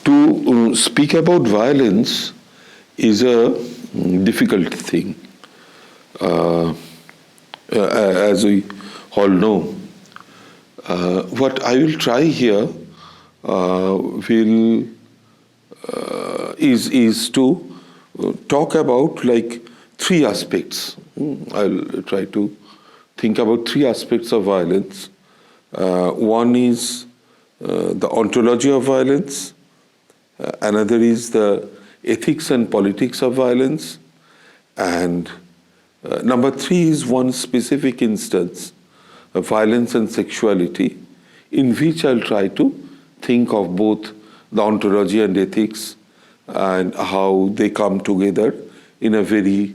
To speak about violence is a difficult thing. As we all know, what I will try here is to talk about like three aspects. I'll try to think about three aspects of violence. One is the ontology of violence. Another is the ethics and politics of violence. And number three is one specific instance of violence and sexuality, in which I'll try to think of both the ontology and ethics and how they come together in a very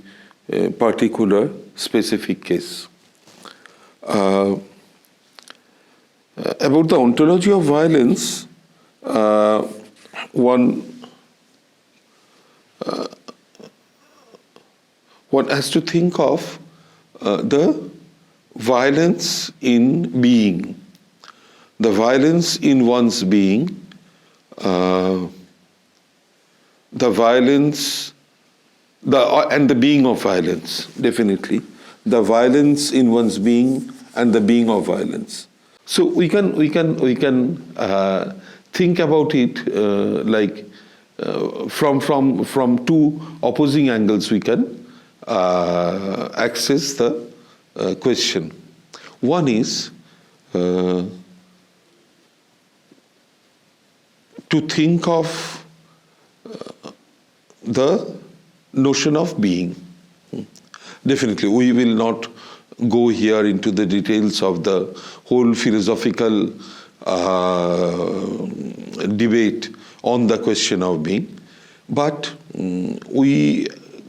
particular, specific case. About the ontology of violence, one has to think of the violence in being, the violence in one's being, the violence, and the being of violence, definitely. The violence in one's being and the being of violence. So we can think about it like from two opposing angles. We can access the question. One is to think of the notion of being. Definitely, we will not go here into the details of the whole philosophical debate on the question of being, but we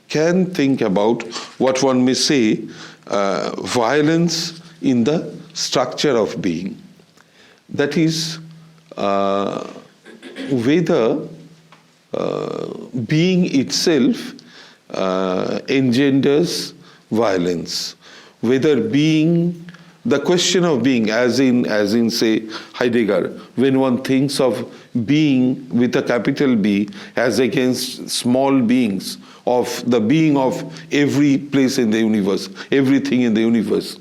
can think about what one may say violence in the structure of being. That is, whether being itself engenders violence, whether being, the question of being, as in say Heidegger, when one thinks of being with a capital B as against small beings, of the being of every place in the universe, everything in the universe.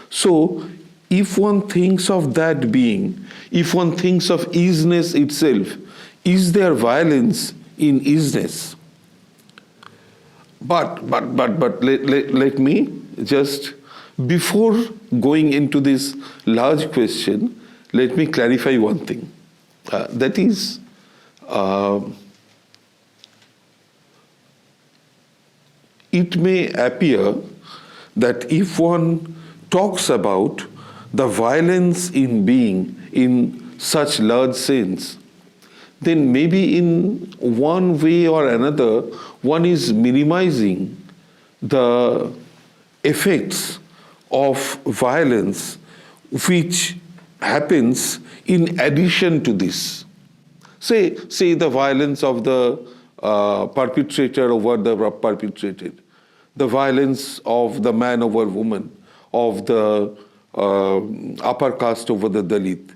So if one thinks of that being, if one thinks of isness itself, is there violence in isness? But let me just, before going into this large question, let me clarify one thing. That is, it may appear that if one talks about the violence in being in such large sense, then maybe in one way or another, one is minimizing the effects of violence which happens in addition to this. Say the violence of the perpetrator over the perpetrated, the violence of the man over woman, of the upper caste over the Dalit.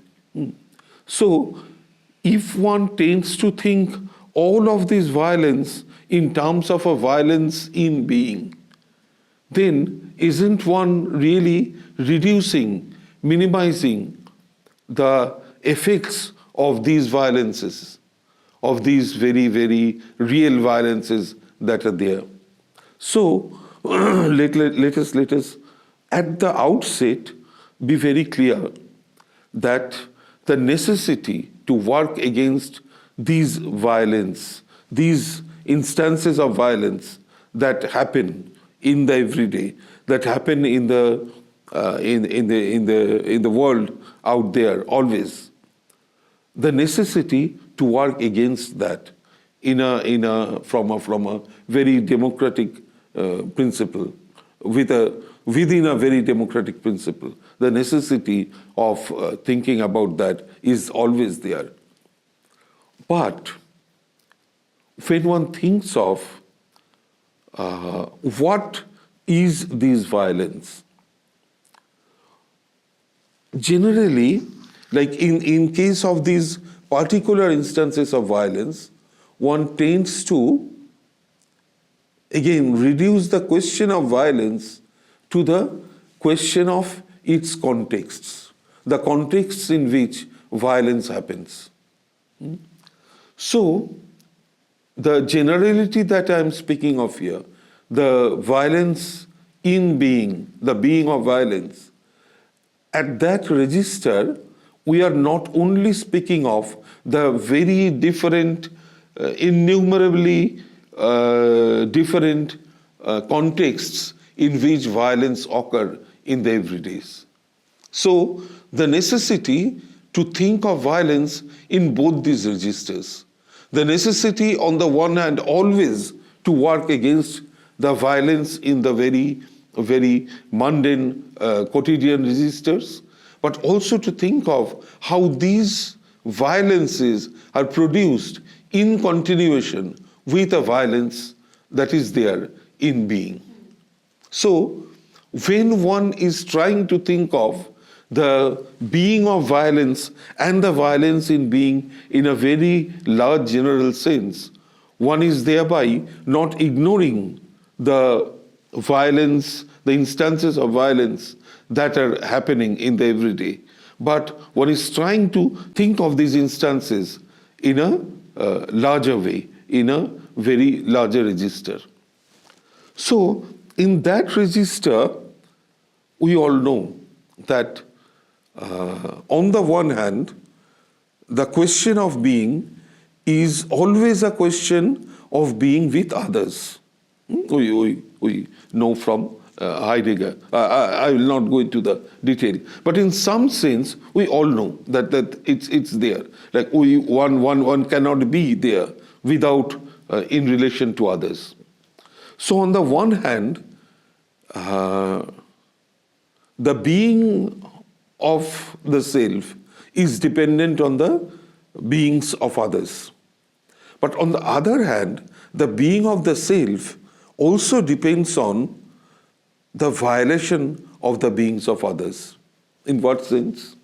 So, if one tends to think all of this violence in terms of a violence in being, then isn't one really reducing, minimizing the effects of these violences, of these very, very real violences that are there? So let us at the outset be very clear that the necessity to work against these violence, these instances of violence that happen in the everyday, that happen in the world out there always, the necessity to work against that from a very democratic principle, within a very democratic principle. The necessity of thinking about that is always there. But when one thinks of what is this violence, generally, like in case of these particular instances of violence, one tends to, again, reduce the question of violence to the question of its contexts, the contexts in which violence happens. So, the generality that I am speaking of here, the violence in being, the being of violence, at that register, we are not only speaking of the very different, innumerably different contexts in which violence occur in the everydays. So, the necessity to think of violence in both these registers, the necessity on the one hand always to work against the violence in the very mundane quotidian registers, but also to think of how these violences are produced in continuation with a violence that is there in being. So, when one is trying to think of the being of violence and the violence in being in a very large general sense, one is thereby not ignoring the violence, the instances of violence that are happening in the everyday, but one is trying to think of these instances in a larger way, in a very larger register. So, in that register, we all know that on the one hand, the question of being is always a question of being with others. We know from Heidegger. I will not go into the detail, but in some sense, we all know that it's there. Like one cannot be there without in relation to others. So on the one hand, the being of the self is dependent on the beings of others. But on the other hand, the being of the self also depends on the violation of the beings of others. In what sense?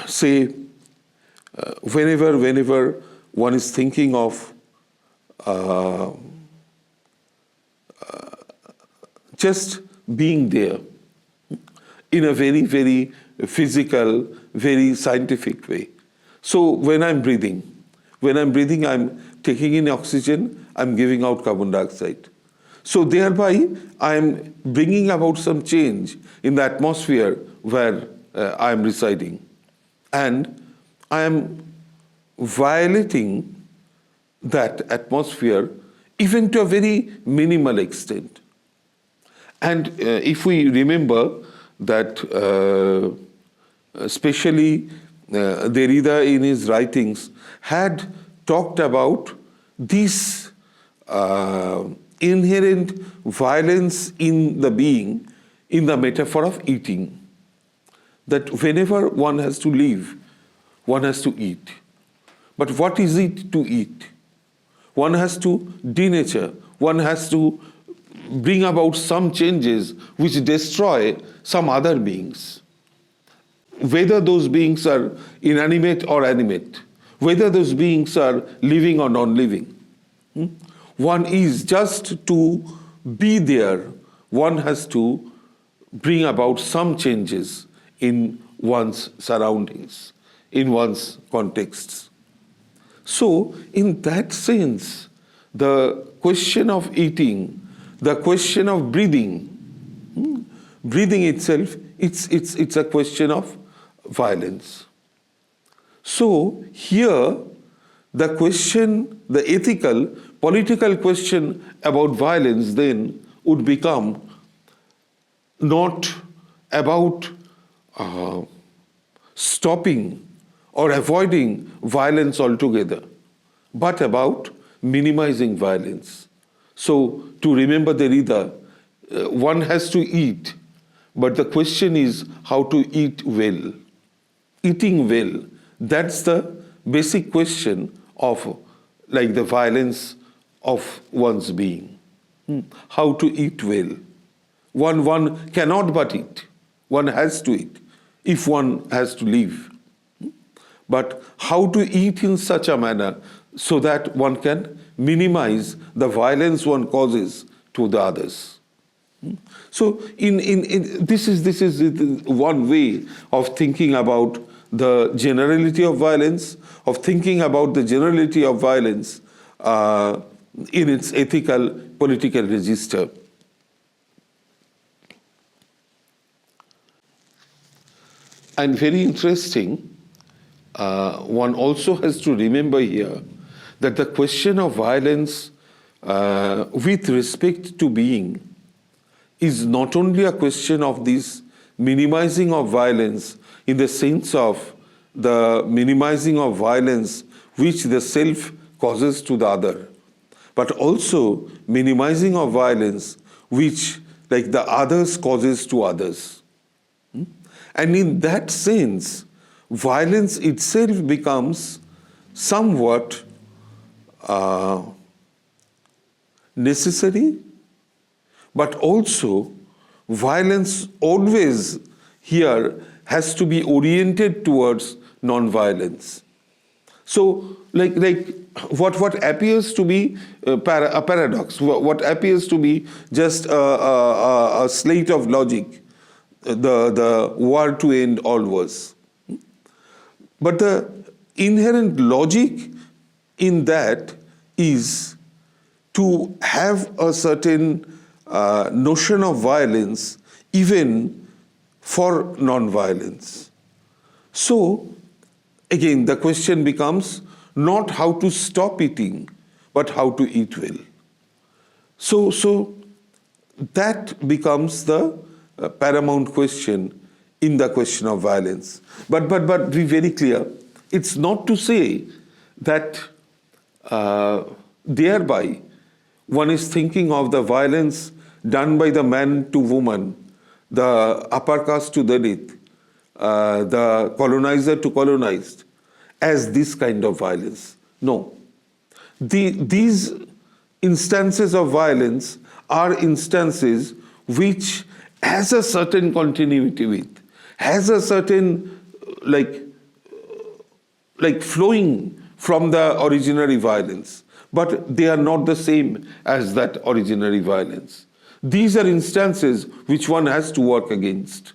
Say, whenever one is thinking of just being there in a very physical, very scientific way. So when I'm breathing, I'm taking in oxygen, I'm giving out carbon dioxide. So thereby, I'm bringing about some change in the atmosphere where I am residing. And I am violating that atmosphere even to a very minimal extent. And if we remember that especially Derrida in his writings had talked about this inherent violence in the being in the metaphor of eating. That whenever one has to live, one has to eat. But what is it to eat? One has to denature, one has to bring about some changes which destroy some other beings. Whether those beings are inanimate or animate, whether those beings are living or non-living. One is just to be there, one has to bring about some changes in one's surroundings, in one's contexts. So, in that sense, the question of eating, the question of breathing, breathing itself, it's a question of violence. So, here, the question, the ethical, political question about violence then would become not about stopping or avoiding violence altogether, but about minimizing violence. So, to remember Derrida, one has to eat, but the question is how to eat well. Eating well, that's the basic question of like the violence of one's being. How to eat well. One cannot but eat. One has to eat if one has to live. but how to eat in such a manner so that one can minimize the violence one causes to the others. So this is one way of thinking about the generality of violence, of thinking about the generality of violence in its ethical, political register. And very interesting, one also has to remember here that the question of violence with respect to being is not only a question of this minimizing of violence in the sense of the minimizing of violence which the self causes to the other, but also minimizing of violence which like the others causes to others. And in that sense, violence itself becomes somewhat necessary, but also violence always here has to be oriented towards non-violence. So, like what appears to be a paradox, what appears to be just a slate of logic, the war to end all wars. But the inherent logic in that is to have a certain notion of violence even for non-violence. So, again, the question becomes not how to stop eating, but how to eat well. So that becomes the paramount question in the question of violence. But be very clear, it's not to say that thereby one is thinking of the violence done by the man to woman, the upper caste to Dalit, the colonizer to colonized, as this kind of violence. No. These instances of violence are instances which has a certain continuity with, has a certain like flowing from the originary violence, but they are not the same as that originary violence. These are instances which one has to work against.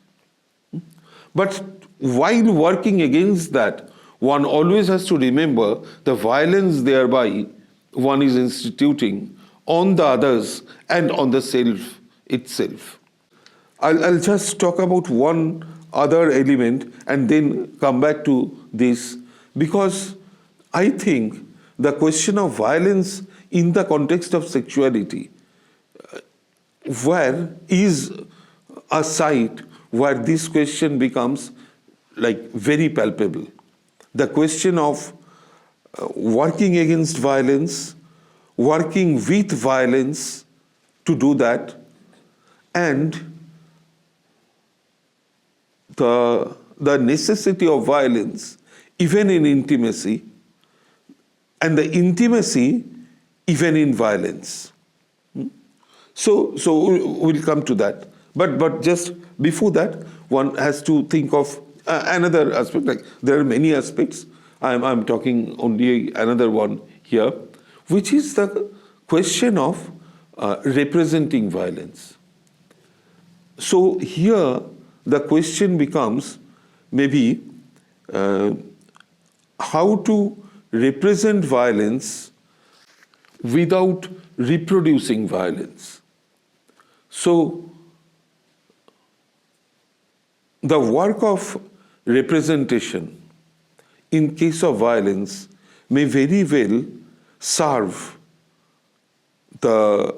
But while working against that, one always has to remember the violence thereby one is instituting on the others and on the self itself. I'll just talk about one other element and then come back to this, because I think the question of violence in the context of sexuality where is a site where this question becomes like very palpable. The question of working against violence, working with violence to do that, and the necessity of violence even in intimacy, and the intimacy even in violence. So we'll come to that. But just before that, one has to think of another aspect. Like there are many aspects. I'm talking only another one here, which is the question of representing violence. So here the question becomes maybe how to represent violence without reproducing violence. So the work of representation in case of violence may very well serve the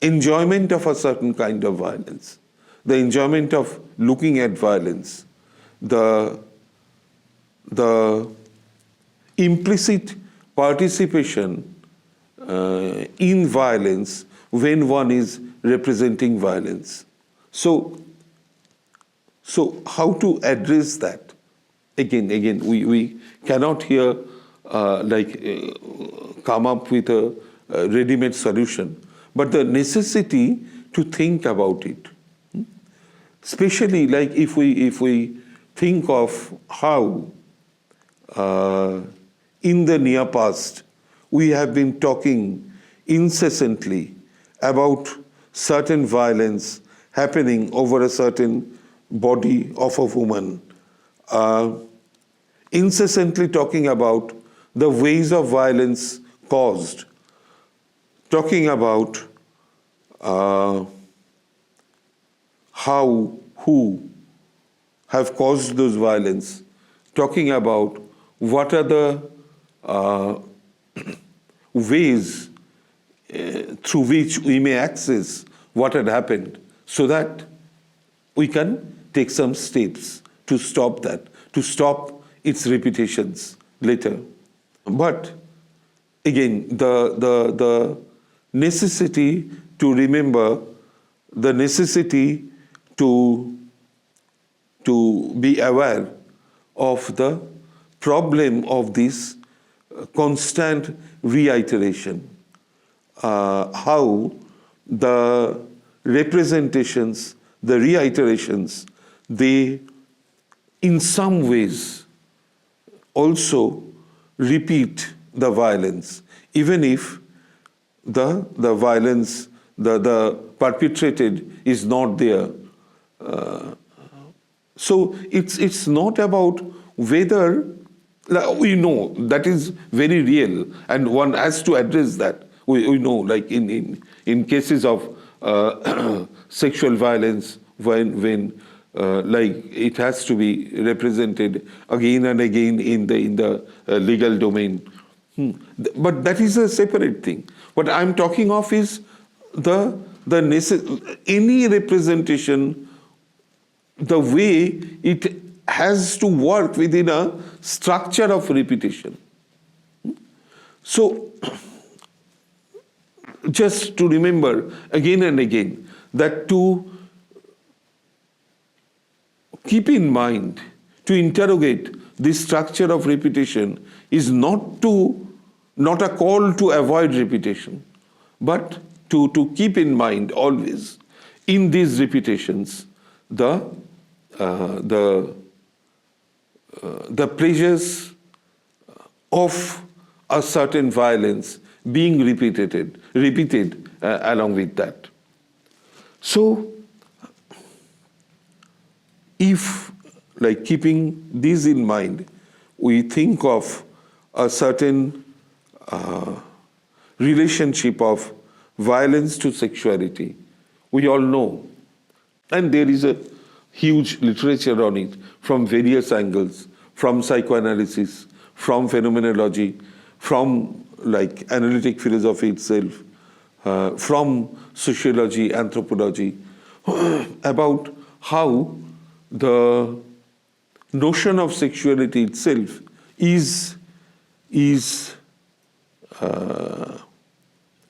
enjoyment of a certain kind of violence, the enjoyment of looking at violence, the implicit participation in violence when one is representing violence. So how to address that? Again, we cannot here come up with a ready-made solution, but the necessity to think about it, especially like if we think of how uh, in the near past, we have been talking incessantly about certain violence happening over a certain body of a woman, uh, incessantly talking about the ways of violence caused, talking about uh, how, who have caused those violence, talking about what are the uh, ways through which we may access what had happened so that we can take some steps to stop that, to stop its repetitions later. But again, the necessity to remember, the necessity to be aware of the problem of this constant reiteration, how the representations, the reiterations, they in some ways also repeat the violence, even if the violence, the perpetrated is not there. So it's not about whether, we know that is very real and one has to address that. We know, like in cases of sexual violence, when like it has to be represented again and again in the legal domain. But that is a separate thing. What I'm talking of is any representation, the way it has to work within a structure of repetition. So, just to remember again and again that to keep in mind, to interrogate this structure of repetition is not a call to avoid repetition, but to keep in mind always in these repetitions the pleasures of a certain violence being repeated along with that. So, if, like keeping this in mind, we think of a certain relationship of violence to sexuality, we all know, and there is a huge literature on it from various angles, from psychoanalysis, from phenomenology, from like analytic philosophy itself, from sociology, anthropology, about how the notion of sexuality itself is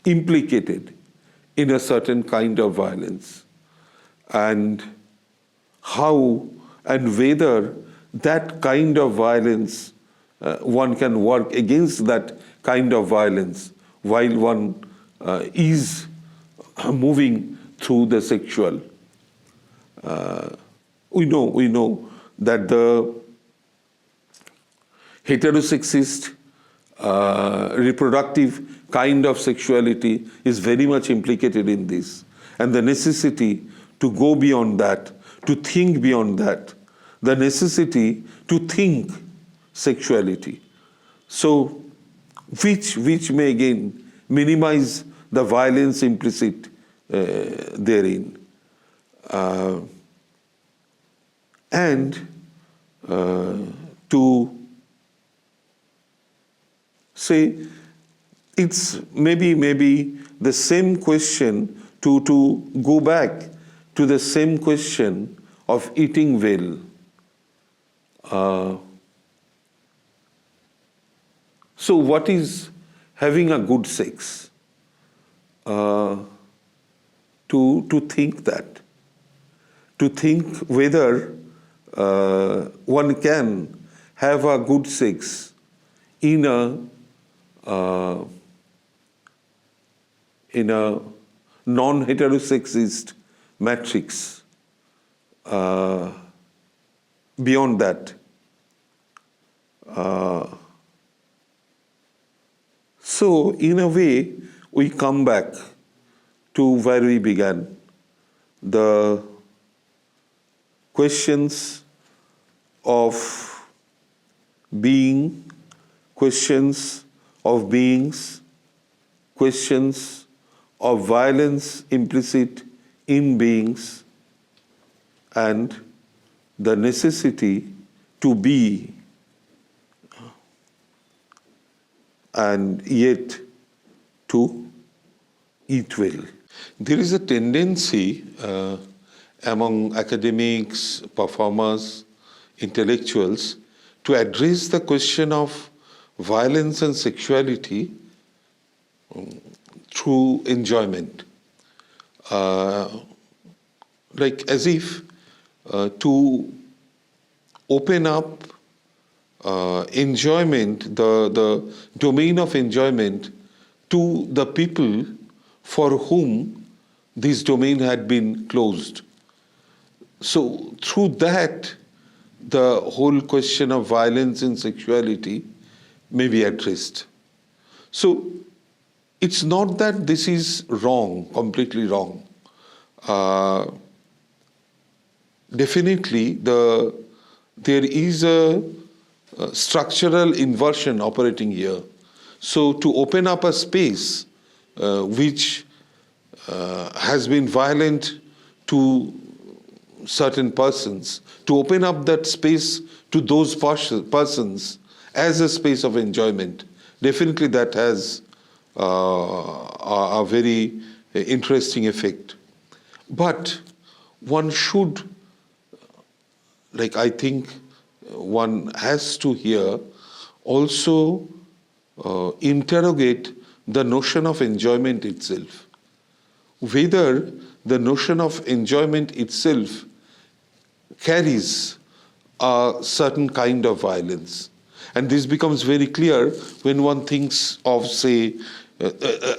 implicated in a certain kind of violence, and how and whether that kind of violence, one can work against that kind of violence while one is moving through the sexual. We know that the heterosexist reproductive kind of sexuality is very much implicated in this, and the necessity to go beyond that, to think beyond that, the necessity to think sexuality. So, which may again minimize the violence implicit therein. And to say it's maybe the same question, to go back to the same question of eating well. So what is having a good sex? To think that, to think whether one can have a good sex in a non-heterosexist matrix. Beyond that, So, in a way, we come back to where we began. The questions of being, questions of beings, questions of violence implicit in beings, and the necessity to be and yet to eat well. There is a tendency among academics, performers, intellectuals to address the question of violence and sexuality through enjoyment. Like as if to open up enjoyment, the domain of enjoyment to the people for whom this domain had been closed. So through that, the whole question of violence and sexuality may be addressed. So it's not that this is wrong, completely wrong. Definitely, there is a structural inversion operating here. So to open up a space which has been violent to certain persons, to open up that space to those persons as a space of enjoyment, definitely that has a very interesting effect. But one should, like I think one has to here also interrogate the notion of enjoyment itself. Whether the notion of enjoyment itself carries a certain kind of violence. And this becomes very clear when one thinks of, say,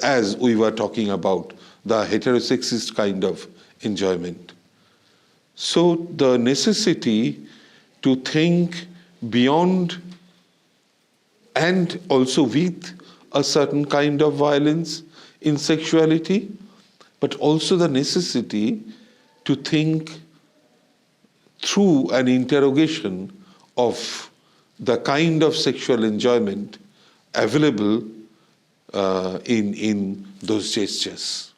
as we were talking about, the heterosexist kind of enjoyment. So the necessity to think beyond and also with a certain kind of violence in sexuality, but also the necessity to think through an interrogation of the kind of sexual enjoyment available in those gestures.